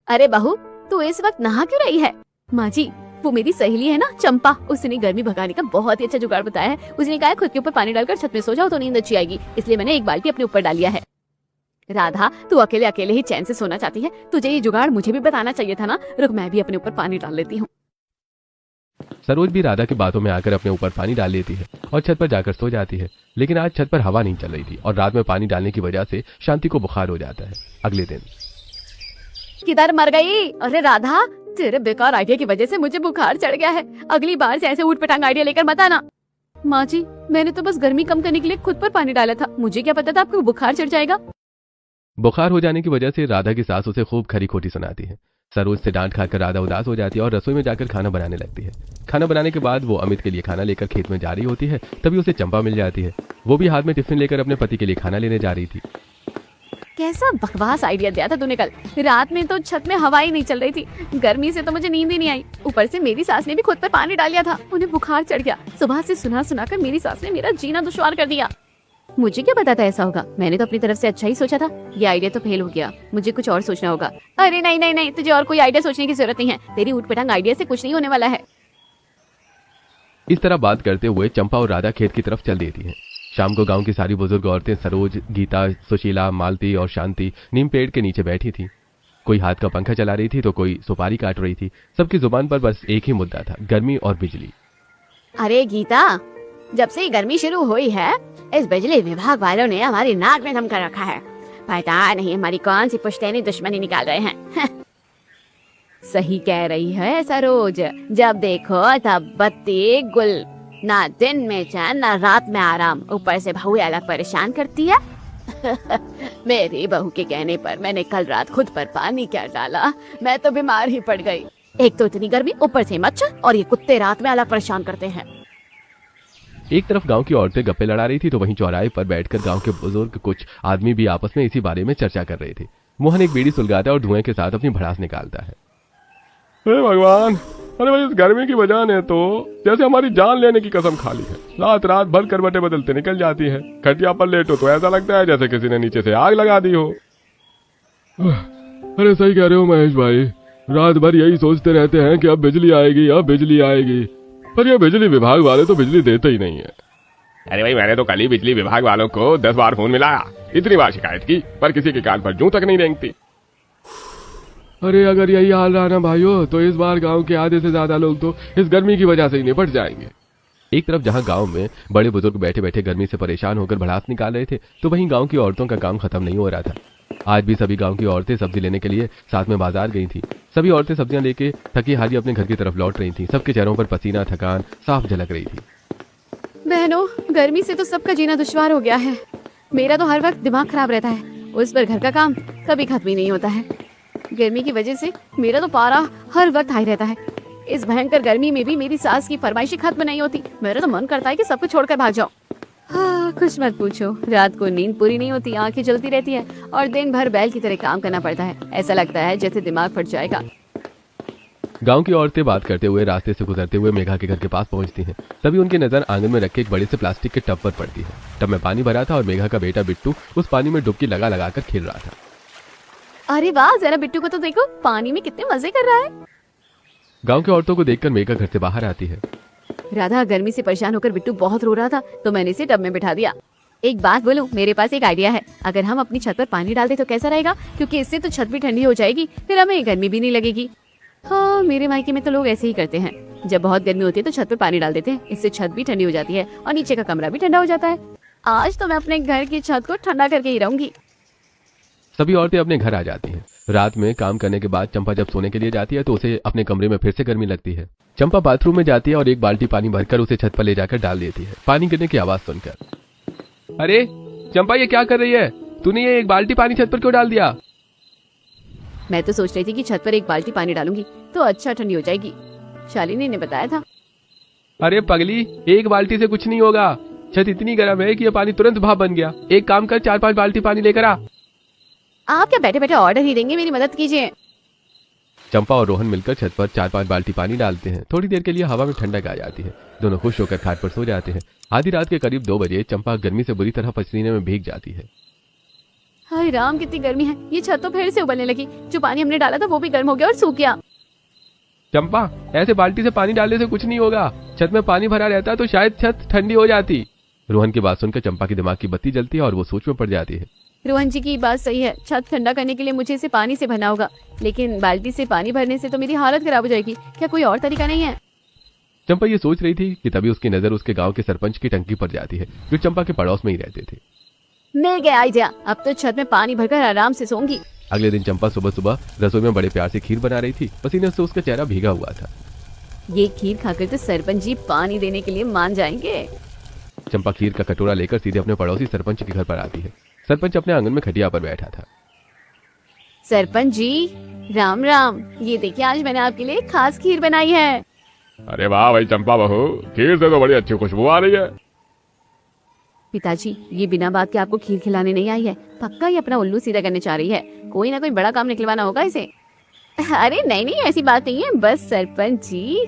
अरे बहू, तू इस वक्त नहा क्यों रही है? माँ जी, वो मेरी सहेली है ना चंपा, उसने गर्मी भगाने का बहुत ही अच्छा जुगाड़ बताया है। उसने कहा खुद के ऊपर पानी डालकर छत में सो जाओ तो नींद अच्छी आएगी, इसलिए मैंने एक बाल्टी अपने ऊपर डाल लिया है। राधा, तू अकेले अकेले ही चैन से सोना चाहती है? तुझे ये जुगाड़ मुझे भी बताना चाहिए था ना। रुक, मैं भी अपने ऊपर पानी डाल लेती हूँ। सरोज भी राधा की बातों में आकर अपने ऊपर पानी डाल लेती है और छत पर जाकर सो जाती है। लेकिन आज छत पर हवा नहीं चल रही थी और रात में पानी डालने की वजह से शांति को बुखार हो जाता है। अगले दिन किधर मर गई? अरे राधा, तेरे बेकार आइडिया की वजह से मुझे बुखार चढ़ गया है। अगली बार से ऐसे ऊट पटांग आइडिया लेकर मत आना। माँ जी, मैंने तो बस गर्मी कम करने के लिए खुद पर पानी डाला था, मुझे क्या पता था आपको बुखार चढ़ जाएगा। बुखार हो जाने की वजह से राधा की सास उसे खूब खरी खोटी सुनाती है। सरोज से डांट खाकर राधा उदास हो जाती है और रसोई में जाकर खाना बनाने लगती है। खाना बनाने के बाद वो अमित के लिए खाना लेकर खेत में जा रही होती है, तभी उसे चंपा मिल जाती है। वो भी हाथ में टिफिन लेकर अपने पति के लिए खाना लेने जा रही थी। कैसा बकवास आइडिया दिया था तूने कल। रात में तो छत में हवा ही नहीं चल रही थी, गर्मी से तो मुझे नींद ही नहीं आई। ऊपर से मेरी सास ने भी खुद पर पानी डाल दिया था, उन्हें बुखार चढ़ गया। सुबह से सुना सुना कर मेरी सास ने मेरा जीना दुश्वार कर दिया। मुझे क्या पता था ऐसा होगा, मैंने तो अपनी तरफ से अच्छा ही सोचा था। ये आइडिया तो फेल हो गया, मुझे कुछ और सोचना होगा। अरे नहीं नहीं नहीं, तुझे और कोई आइडिया सोचने की जरूरत नहीं है। तेरी ऊटपटांग आइडिया से कुछ नहीं होने वाला है। इस तरह बात करते हुए चंपा और राधा खेत की तरफ चल देती हैं। शाम को गांव की सारी बुजुर्ग औरतें सरोज, गीता, सुशीला, मालती और शांति नीम पेड़ के नीचे बैठी थी। कोई हाथ का पंखा चला रही थी तो कोई सुपारी काट रही थी। सबकी जुबान पर बस एक ही मुद्दा था, गर्मी और बिजली। अरे गीता, जब से गर्मी शुरू हुई है, इस बिजली विभाग वालों ने हमारी नाक में दम कर रखा है। पता नहीं हमारी कौन सी पुश्तैनी दुश्मनी निकाल रहे हैं। सही कह रही है सरोज, जब देखो तब बत्ती गुल, ना दिन में चैन ना रात में आराम, ऊपर से बहू अलग परेशान करती है। मेरी बहू के कहने पर मैंने कल रात खुद पर पानी क्या डाला, मैं तो बीमार ही पड़ गई। एक तो इतनी गर्मी, ऊपर से मच्छर, और ये कुत्ते रात में अलग परेशान करते हैं। एक तरफ गांव की औरतें गप्पे लड़ा रही थी तो वहीं चौराहे पर बैठकर गांव के बुजुर्ग कुछ आदमी भी आपस में इसी बारे में चर्चा कर रहे थे। मोहन एक बीड़ी सुलगाता है और धुएं के साथ अपनी भड़ास निकालता है। हे भगवान, अरे भाई, इस गर्मी की वजह ने तो जैसे हमारी जान लेने की कसम खा ली है। रात रात भर करवटें बदलते निकल जाती है। खटिया पर लेटो तो ऐसा लगता है जैसे किसी ने नीचे से आग लगा दी हो। अरे सही कह रहे हो महेश भाई, रात भर यही सोचते रहते हैं कि अब बिजली आएगी, अब बिजली आएगी, पर ये बिजली विभाग वाले तो बिजली देते ही नहीं है। अरे भाई, मैंने तो कल ही बिजली विभाग वालों को 10 बार फोन मिलाया, इतनी बार शिकायत की, पर किसी के कान पर जूं तक नहीं रेंगती। अरे अगर यही हाल रहा ना भाइयों, तो इस बार गांव के आधे से ज्यादा लोग तो इस गर्मी की वजह से ही निपट जाएंगे। एक तरफ जहां गांव में बड़े बुजुर्ग बैठे बैठे गर्मी से परेशान होकर भड़ास निकाल रहे थे, तो वहीं गांव की औरतों का काम खत्म नहीं हो रहा था। आज भी सभी गांव की औरतें सब्जी लेने के लिए साथ में बाजार गई थी। सभी औरतें सब्जियां लेके थकी हारी अपने घर की तरफ लौट रही थी। सबके चेहरों पर पसीना, थकान साफ झलक रही थी। बहनों, गर्मी से तो सबका जीना दुश्वार हो गया है। मेरा तो हर वक्त दिमाग खराब रहता है, उस पर घर का काम कभी खत्म ही नहीं होता है। गर्मी की वजह से मेरा तो पारा हर वक्त हाई रहता है। इस भयंकर गर्मी में भी मेरी सास की फरमाइशी खत्म नहीं होती। मेरा तो मन करता है कि सबको छोड़कर भाग जाओ। हाँ, कुछ मत पूछो, रात को नींद पूरी नहीं होती, आंखें जलती रहती है और दिन भर बैल की तरह काम करना पड़ता है। ऐसा लगता है जैसे दिमाग फट जाएगा। गांव की औरतें बात करते हुए रास्ते से गुजरते हुए मेघा के घर के पास पहुंचती हैं। तभी उनकी नजर आंगन में रखे एक बड़े से प्लास्टिक के टब पर पड़ती है। टब में पानी भरा था और मेघा का बेटा बिट्टू उस पानी में डुबकी लगा लगा कर खेल रहा था। अरे वाह, जरा बिट्टू को तो देखो, पानी में कितने मजे कर रहा है। गांव की औरतों को देखकर मेघा घर से बाहर आती है। राधा, गर्मी से परेशान होकर बिट्टू बहुत रो रहा था तो मैंने इसे टब में बिठा दिया। एक बात बोलूं, मेरे पास एक आइडिया है। अगर हम अपनी छत पर पानी डाल दे तो कैसा रहेगा? क्योंकि इससे तो छत भी ठंडी हो जाएगी, फिर हमें गर्मी भी नहीं लगेगी। हाँ, मेरे मायके में तो लोग ऐसे ही करते हैं। जब बहुत गर्मी होती है तो छत पर पानी डाल देते हैं, इससे छत भी ठंडी हो जाती है और नीचे का कमरा भी ठंडा हो जाता है। आज तो मैं अपने घर की छत को ठंडा करके ही रहूंगी। सभी औरतें अपने घर आ जाती हैं। रात में काम करने के बाद चंपा जब सोने के लिए जाती है तो उसे अपने कमरे में फिर से गर्मी लगती है। चंपा बाथरूम में जाती है और एक बाल्टी पानी भरकर उसे छत पर ले जाकर डाल देती है, पानी गिरने की आवाज सुनकर। अरे चंपा, ये क्या कर रही है? तूने ये एक बाल्टी पानी छत पर क्यों डाल दिया? मैं तो सोच रही थी कि छत पर एक बाल्टी पानी डालूंगी तो अच्छा ठंडी हो जाएगी। शालिनी ने बताया था। अरे पगली, एक बाल्टी से कुछ नहीं होगा। छत इतनी गर्म है कि ये पानी तुरंत भाप बन गया। एक काम कर, 4-5 बाल्टी पानी लेकर आ। आप क्या बैठे बैठे ऑर्डर ही देंगे? मेरी मदद कीजिए। चंपा और रोहन मिलकर छत पर 4-5 बाल्टी पानी डालते हैं। थोड़ी देर के लिए हवा में ठंडक आ जाती है। दोनों खुश होकर खाट पर सो जाते हैं। आधी रात के करीब 2 बजे चंपा गर्मी से बुरी तरह पसीने में भीग जाती है। हाय राम, कितनी गर्मी है। ये छत तो फिर से उबलने लगी। जो पानी हमने डाला था वो भी गर्म हो गया और सूख गया। चंपा, ऐसे बाल्टी से पानी डालने से कुछ नहीं होगा। छत में पानी भरा रहता है तो शायद छत ठंडी हो जाती। रोहन की बात सुनकर चंपा के दिमाग की बत्ती जलती है और वो सोच में पड़ जाती है। रोहन जी की बात सही है। छत ठंडा करने के लिए मुझे इसे पानी से भरना होगा, लेकिन बाल्टी से पानी भरने से तो मेरी हालत खराब हो जाएगी। क्या कोई और तरीका नहीं है? चंपा ये सोच रही थी कि तभी उसकी नजर उसके गांव के सरपंच की टंकी पर जाती है, जो चंपा के पड़ोस में ही रहते थे। मिल गया आइडिया। अब तो छत में पानी भरकर आराम से सोऊंगी। अगले दिन चंपा सुबह सुबह रसोई में बड़े प्यार से खीर बना रही थी। पसीने से उसका चेहरा भीगा हुआ था। ये खीर खाकर तो सरपंच जी पानी देने के लिए मान जाएंगे। चंपा खीर का कटोरा लेकर सीधे अपने पड़ोसी सरपंच के घर पर आती है। सरपंच अपने आंगन में खटिया पर बैठा था। सरपंच जी, राम राम। ये देखिए, आज मैंने आपके लिए खास खीर बनाई है। अरे वाह भाई चंपा बहू, खीर से तो बड़ी अच्छी खुशबू आ रही है। पिताजी, ये बिना बात के आपको खीर खिलाने नहीं आई है। पक्का ये अपना उल्लू सीधा करने चाह रही है। कोई ना कोई बड़ा काम निकलवाना होगा इसे। अरे नहीं नहीं, ऐसी बात नहीं है। बस सरपंच जी,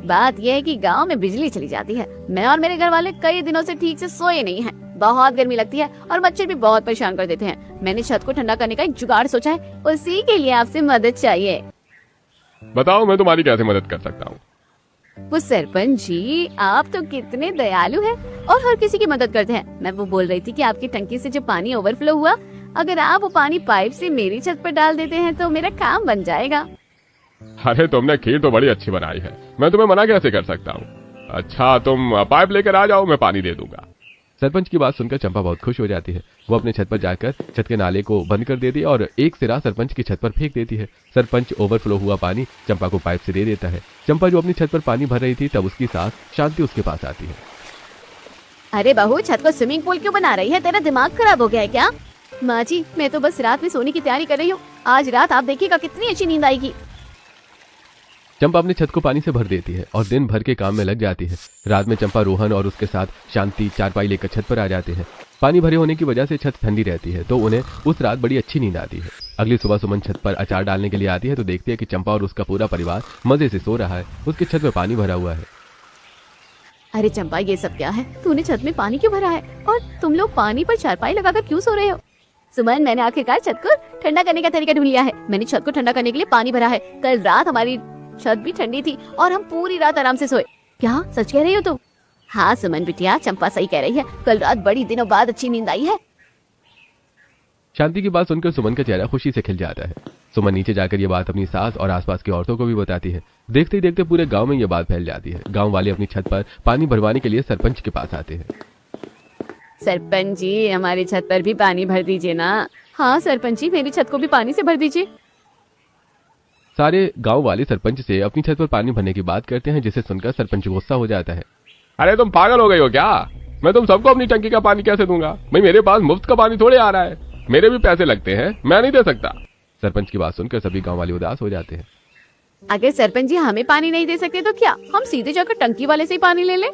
बात यह है कि गांव में बिजली चली जाती है। मैं और मेरे घर वाले कई दिनों से ठीक से सोए नहीं हैं। बहुत गर्मी लगती है और मच्छर भी बहुत परेशान कर देते हैं। मैंने छत को ठंडा करने का एक जुगाड़ सोचा है, उसी के लिए आपसे मदद चाहिए। बताओ मैं तुम्हारी कैसे मदद कर सकता हूँ? वो सरपंच जी, आप तो कितने दयालु हैं और हर किसी की मदद करते हैं। मैं वो बोल रही थी कि आपकी टंकी से जो पानी ओवरफ्लो हुआ, अगर आप वो पानी पाइप से मेरी छत पर डाल देते हैं तो मेरा काम बन जाएगा। अरे तुमने खीर तो बड़ी अच्छी बनाई है, मैं तुम्हें मना कैसे कर सकता हूँ। अच्छा तुम पाइप लेकर आ जाओ, मैं पानी दे दूंगा। सरपंच की बात सुनकर चंपा बहुत खुश हो जाती है। वो अपने छत पर जाकर छत के नाले को बंद कर देती है और एक सिरा सरपंच की छत पर फेंक देती है। सरपंच ओवरफ्लो हुआ पानी चंपा को पाइप से दे देता है। चंपा जो अपनी छत पर पानी भर रही थी, तब उसकी सास शांति उसके पास आती है। अरे बहू, छत को स्विमिंग पूल क्यों बना रही है? तेरा दिमाग खराब हो गया है क्या? माँ जी, मैं तो बस रात में सोने की तैयारी कर रही हूँ। आज रात आप देखिएगा कितनी अच्छी नींद आएगी। चंपा अपनी छत को पानी से भर देती है और दिन भर के काम में लग जाती है। रात में चंपा, रोहन और उसके साथ शांति चारपाई लेकर छत पर आ जाते हैं। पानी भरे होने की वजह से छत ठंडी रहती है, तो उन्हें उस रात बड़ी अच्छी नींद आती है। अगली सुबह सुमन छत पर अचार डालने के लिए आती है तो देखती है कि चंपा और उसका पूरा परिवार मजे से सो रहा है। उसकी छत में पानी भरा हुआ है। अरे चंपा, ये सब क्या है? तूने छत में पानी क्यों भरा है? और तुम लोग पानी पर चारपाई लगाकर क्यों सो रहे हो? सुमन, मैंने आखिरकार छत को ठंडा करने का तरीका ढूंढ लिया है। मैंने छत को ठंडा करने के लिए पानी भरा है। कल रात हमारी छत भी ठंडी थी और हम पूरी रात आराम से सोए। क्या सच कह रही हो तुम? हाँ सुमन बिटिया, चंपा सही कह रही है। कल रात बड़ी दिनों बाद अच्छी नींद आई है। शांति की बात सुनकर सुमन का चेहरा खुशी से खिल जाता है। सुमन नीचे जाकर ये बात अपनी सास और आसपास की औरतों को भी बताती है। देखते ही देखते पूरे गांव में ये बात फैल जाती है। गांव वाले अपनी छत पर पानी भरवाने के लिए सरपंच के पास आते हैं। सरपंच जी, हमारी छत पर भी पानी भर दीजिए ना। हाँ सरपंच जी, मेरी छत को भी पानी से भर दीजिए। सारे गांव वाले सरपंच से अपनी छत पर पानी भरने की बात करते हैं, जिसे सुनकर सरपंच गुस्सा हो जाता है। अरे तुम पागल हो गई हो क्या? मैं तुम सबको अपनी टंकी का पानी कैसे दूंगा? भाई मेरे पास मुफ्त का पानी थोड़े आ रहा है, मेरे भी पैसे लगते हैं, मैं नहीं दे सकता। सरपंच की बात सुनकर सभी गांव वाले उदास हो जाते हैं। अगर सरपंच जी हमें पानी नहीं दे सकते तो क्या हम सीधे जाकर टंकी वाले से ही पानी ले लें?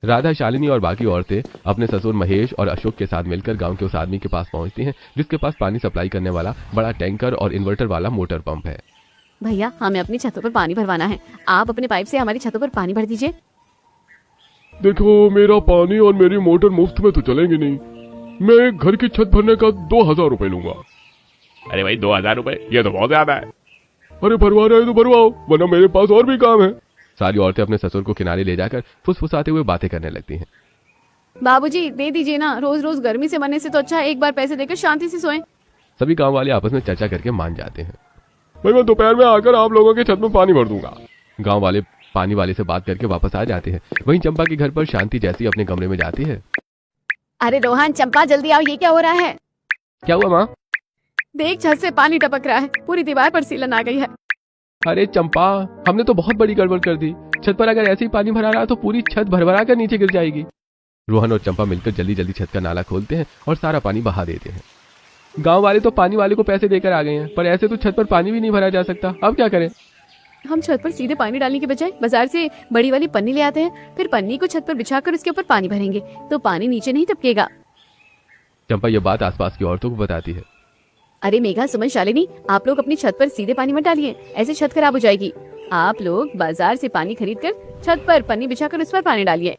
राधा, शालिनी और बाकी औरतें अपने ससुर महेश और अशोक के साथ मिलकर गांव के उस आदमी के पास पहुंचती हैं, जिसके पास पानी सप्लाई करने वाला बड़ा टैंकर और इन्वर्टर वाला मोटर पंप है। भैया, हमें अपनी छतों पर पानी भरवाना है। आप अपने पाइप से हमारी छतों पर पानी भर दीजिए। देखो, मेरा पानी और मेरी मोटर मुफ्त में तो चलेंगे नहीं। मैं घर की छत भरने का 2000 रुपए लूंगा। अरे भाई 2000 रुपए, ये तो बहुत ज्यादा है। अरे भरवा रहे तो भरवाओ, वरना मेरे पास और भी काम है। सारी औरतें अपने ससुर को किनारे ले जाकर फुसफुसाते हुए बातें करने लगती हैं। बाबूजी, दे दीजिए ना। रोज रोज गर्मी से मरने से तो अच्छा एक बार पैसे देकर शांति से सोएं। सभी गांव वाले आपस में चर्चा करके मान जाते हैं। भाई मैं दोपहर में आकर आप लोगों के छत में पानी भर दूंगा। गांव वाले पानी वाले से बात करके वापस आ जाते हैं। वहीं चंपा के घर पर शांति जैसी अपने कमरे में जाती है। अरे रोहन, चंपा जल्दी आओ, ये क्या हो रहा है? क्या हुआ माँ? देख, छत से पानी टपक रहा है, पूरी दीवार पर सीलन आ गई है। अरे चंपा, हमने तो बहुत बड़ी गड़बड़ कर दी। छत पर अगर ऐसे ही पानी भरा रहा तो पूरी छत भरभरा कर नीचे गिर जाएगी। रोहन और चंपा मिलकर जल्दी जल्दी छत का नाला खोलते हैं और सारा पानी बहा देते हैं। गांव वाले तो पानी वाले को पैसे देकर आ गए हैं, पर ऐसे तो छत पर पानी भी नहीं भरा जा सकता। अब क्या करें? हम छत पर सीधे पानी डालने के बजाय बाजार से बड़ी वाली पन्नी ले आते हैं, फिर पन्नी को छत पर बिछाकर उसके ऊपर पानी भरेंगे तो पानी नीचे नहीं टपकेगा। चंपा ये बात आसपास की औरतों को बताती है। अरे मेघा, सुमन, शालिनी, आप लोग अपनी छत पर सीधे पानी मत डालिए, ऐसे छत खराब हो जाएगी। आप लोग बाजार से पानी खरीद कर छत पर पन्नी बिछाकर उस पर पानी डालिए।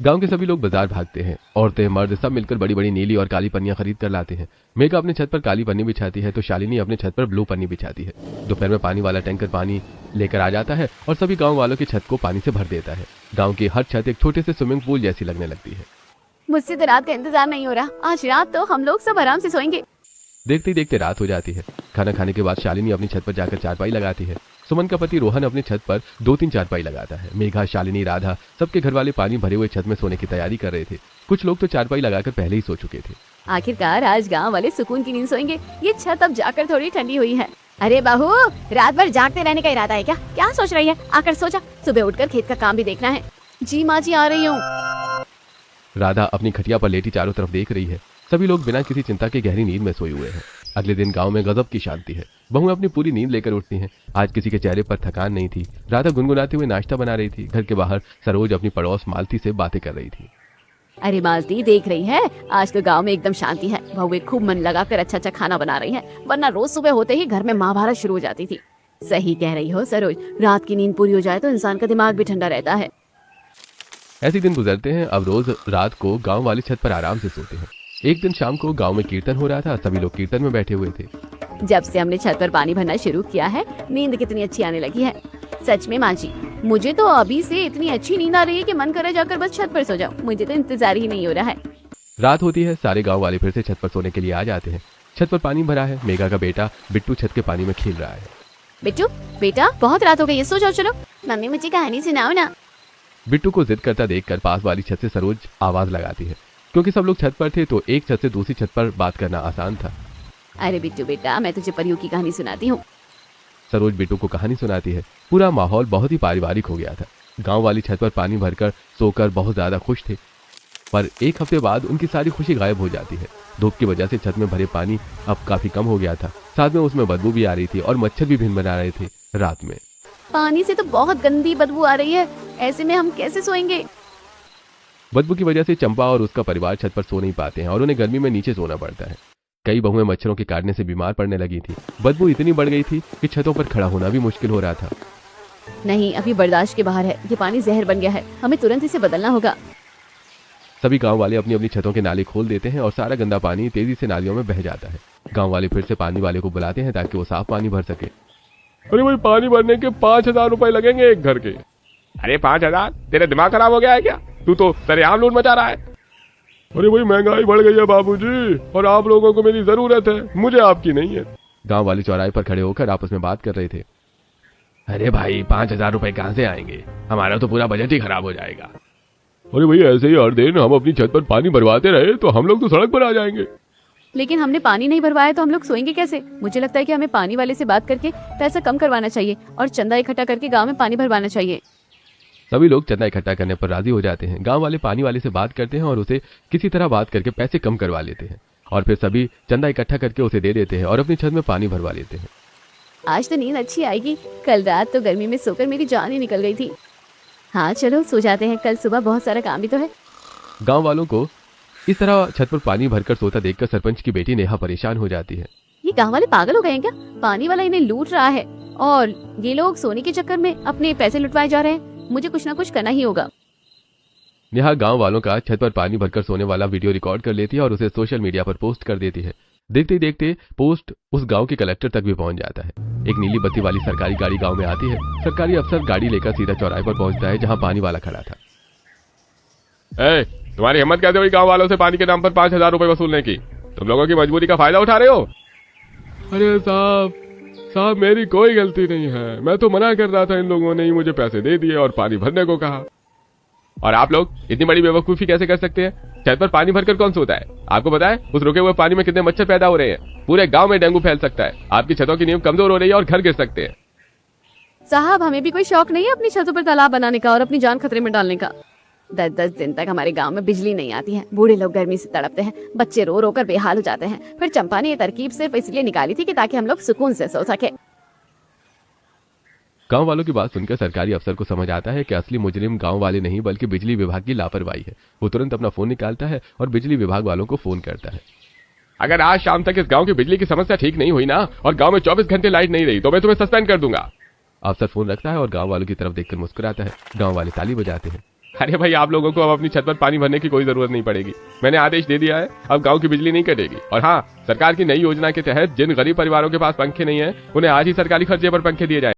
गांव के सभी लोग बाजार भागते हैं। औरतें मर्द सब मिलकर बड़ी बड़ी नीली और काली पन्नियां खरीद कर लाते हैं। मेघा अपने छत पर काली पन्नी बिछाती है तो शालिनी अपने छत पर ब्लू पन्नी बिछाती है। दोपहर में पानी वाला टैंकर पानी लेकर आ जाता है और सभी गांव वालों की छत को पानी से भर देता है। गांव की हर छत एक छोटे से स्विमिंग पूल जैसी लगने लगती है। मुझसे तो रात का इंतजार नहीं हो रहा। आज रात तो हम लोग सब आराम से सोएंगे। देखते ही देखते रात हो जाती है। खाना खाने के बाद शालिनी अपनी छत पर जाकर चारपाई लगाती है। सुमन का पति रोहन अपनी छत पर 2-3 चारपाई लगाता है। मेघा, शालिनी, राधा सबके घर वाले पानी भरे हुए छत में सोने की तैयारी कर रहे थे। कुछ लोग तो चारपाई लगाकर पहले ही सो चुके थे। आखिरकार आज गांव वाले सुकून की नींद सोएंगे। ये छत अब जाकर थोड़ी ठंडी हुई है। अरे बहू, रात भर जागते रहने का इरादा है क्या? क्या सोच रही है? आकर सो जा, सुबह उठकर खेत का काम भी देखना है। जी माँ जी, आ रही हूँ। राधा अपनी खटिया पर लेटी चारों तरफ देख रही है। सभी लोग बिना किसी चिंता के गहरी नींद में सोए हुए हैं। अगले दिन गांव में गजब की शांति है। बहुएं अपनी पूरी नींद लेकर उठती हैं। आज किसी के चेहरे पर थकान नहीं थी। राधा गुनगुनाते हुए नाश्ता बना रही थी। घर के बाहर सरोज अपनी पड़ोस मालती से बातें कर रही थी। अरे मालती, देख रही है, आज तो गांव में एकदम शांति है। बहुएं खूब मन लगाकर अच्छा अच्छा खाना बना रही है, वरना रोज सुबह होते ही घर में महाभारत शुरू हो जाती थी। सही कह रही हो सरोज, रात की नींद पूरी हो जाए तो इंसान का दिमाग भी ठंडा रहता है। ऐसे दिन गुजरते हैं। अब रोज रात को गांव वाली छत पर आराम से सोते हैं। एक दिन शाम को गांव में कीर्तन हो रहा था। सभी लोग कीर्तन में बैठे हुए थे। जब से हमने छत पर पानी भरना शुरू किया है, नींद कितनी अच्छी आने लगी है। सच में माँ जी, मुझे तो अभी से इतनी अच्छी नींद आ रही है कि मन कर रहा है जाकर बस छत पर सो जाऊं। मुझे तो इंतजार ही नहीं हो रहा है। रात होती है। सारे गांव वाले फिर से छत पर सोने के लिए आ जाते हैं। छत पर पानी भरा है। मेघा का बेटा बिट्टू छत के पानी में खेल रहा है। बिट्टू बेटा, बहुत रात हो गई है, सो जाओ। चलो मम्मी, मुझे कहानी सुनाओ ना। बिट्टू को जिद करता देखकर पास वाली छत से सरोज आवाज लगाती है। क्योंकि सब लोग छत पर थे तो एक छत से दूसरी छत पर बात करना आसान था। अरे बिट्टू बेटा, मैं तुझे परियों की कहानी सुनाती हूँ। सरोज बिट्टू को कहानी सुनाती है। पूरा माहौल बहुत ही पारिवारिक हो गया था। गांव वाली छत पर पानी भरकर सोकर बहुत ज्यादा खुश थे। पर एक हफ्ते बाद उनकी सारी खुशी गायब हो जाती है। धूप की वजह से छत में भरे पानी अब काफी कम हो गया था। साथ में उसमें बदबू भी आ रही थी और मच्छर भी भिन बना रहे थे। रात में पानी से तो बहुत गंदी बदबू आ रही है। ऐसे में हम कैसे सोएंगे? बदबू की वजह से चंपा और उसका परिवार छत पर सो नहीं पाते हैं और उन्हें गर्मी में नीचे सोना पड़ता है। कई बहुएं मच्छरों के काटने से बीमार पड़ने लगी थी। बदबू इतनी बढ़ गई थी कि छतों पर खड़ा होना भी मुश्किल हो रहा था। नहीं, अभी बर्दाश्त के बाहर है। ये पानी जहर बन गया है। हमें तुरंत इसे बदलना होगा। सभी गांव वाले अपनी अपनी छतों के नाले खोल देते हैं और सारा गंदा पानी तेजी से नालियों में बह जाता है। गांव वाले फिर से पानी वाले को बुलाते हैं ताकि वो साफ पानी भर सके। अरे भाई, पानी भरने के 5,000 रुपए लगेंगे एक घर के। अरे 5,000? तेरा दिमाग खराब हो गया है क्या? तू तो सरेआम लूट मचा रहा है। अरे भाई, महंगाई बढ़ गई है बाबूजी, और आप लोगों को मेरी जरूरत है, मुझे आपकी नहीं है। गांव वाले चौराहे पर खड़े होकर आपस में बात कर रहे थे। अरे भाई, 5,000 रुपए कहां से आएंगे? हमारा तो पूरा बजट ही खराब हो जाएगा। अरे भाई, ऐसे ही हर दिन हम अपनी छत पर पानी भरवाते रहे तो हम लोग तो सड़क पर आ जाएंगे। लेकिन हमने पानी नहीं भरवाया तो हम लोग सोएंगे कैसे? मुझे लगता है कि हमें पानी वाले से बात करके पैसा कम करवाना चाहिए और चंदा इकट्ठा करके गांव में पानी भरवाना चाहिए। सभी लोग चंदा इकट्ठा करने पर राजी हो जाते हैं। गांव वाले पानी वाले से बात करते हैं और उसे किसी तरह बात करके पैसे कम करवा लेते हैं और फिर सभी चंदा इकट्ठा करके उसे दे देते हैं और अपनी छत में पानी भरवा लेते हैं। आज तो नींद अच्छी आएगी। कल रात तो गर्मी में सोकर मेरी जान ही निकल गई थी। हाँ चलो सो जाते हैं, कल सुबह बहुत सारा काम भी तो है। गांव वालों को इस तरह छत पर पानी भरकर सोता देखकर सरपंच की बेटी नेहा परेशान हो जाती है। ये गांव वाले पागल हो गए हैं क्या? पानी वाला इन्हें लूट रहा है और ये लोग सोने के चक्कर में अपने पैसे लुटवाए जा रहे हैं। मुझे कुछ ना कुछ करना ही होगा। नेहा गांव वालों का छत पर पानी भरकर सोने वाला वीडियो रिकॉर्ड कर लेती है और उसे सोशल मीडिया पर पोस्ट कर देती है। देखते ही देखते पोस्ट उस गांव के कलेक्टर तक भी पहुंच जाता है। एक नीली बत्ती वाली सरकारी गाड़ी गांव में आती है। सरकारी अफसर गाड़ी लेकर सीधा चौराहे पर पहुंचता है जहां पानी वाला खड़ा था। तुम्हारी हिम्मत कैसे हुई गांव वालों से पानी के नाम पर 5,000 रुपए वसूलने की? तुम लोगों की मजबूरी का फायदा उठा रहे हो। अरे साहब, मेरी कोई गलती नहीं है। मैं तो मना कर रहा था, इन लोगों ने ही मुझे पैसे दे दिए और पानी भरने को कहा। और आप लोग इतनी बड़ी बेवकूफी कैसे कर सकते हैं? छत पर पानी भरकर कौन सोता है? आपको पता है उस रुके हुए पानी में कितने मच्छर पैदा हो रहे हैं? पूरे गांव में डेंगू फैल सकता है। आपकी छतों की नींव कमजोर हो रही है और घर गिर सकते हैं। साहब, हमें भी कोई शौक नहीं है अपनी छतों पर तालाब बनाने का और अपनी जान खतरे में डालने का। 10-10 दिन तक हमारे गांव में बिजली नहीं आती है। बूढ़े लोग गर्मी से तड़पते हैं, बच्चे रो रो कर बेहाल हो जाते हैं। फिर चंपा ने ये तरकीब सिर्फ इसलिए निकाली थी कि ताकि हम लोग सुकून से सो सके। गांव वालों की बात सुनकर सरकारी अफसर को समझ आता है कि असली मुजरिम गांव वाले नहीं बल्कि बिजली विभाग की लापरवाही है। वो तुरंत अपना फोन निकालता है और बिजली विभाग वालों को फोन करता है। अगर आज शाम तक इस गांव की बिजली की समस्या ठीक नहीं हुई ना और गांव में 24 घंटे लाइट नहीं रही तो मैं तुम्हें सस्पेंड कर दूंगा। अफसर फोन रखता है और गांव वालों की तरफ देखकर मुस्कुराता है। गांव वाले ताली बजाते हैं। अरे भाई आप लोगों को अब अपनी छत पर पानी भरने की कोई जरूरत नहीं पड़ेगी। मैंने आदेश दे दिया है, अब गांव की बिजली नहीं कटेगी। और हाँ, सरकार की नई योजना के तहत जिन गरीब परिवारों के पास पंखे नहीं है उन्हें आज ही सरकारी खर्चे पर पंखे दिए जाए।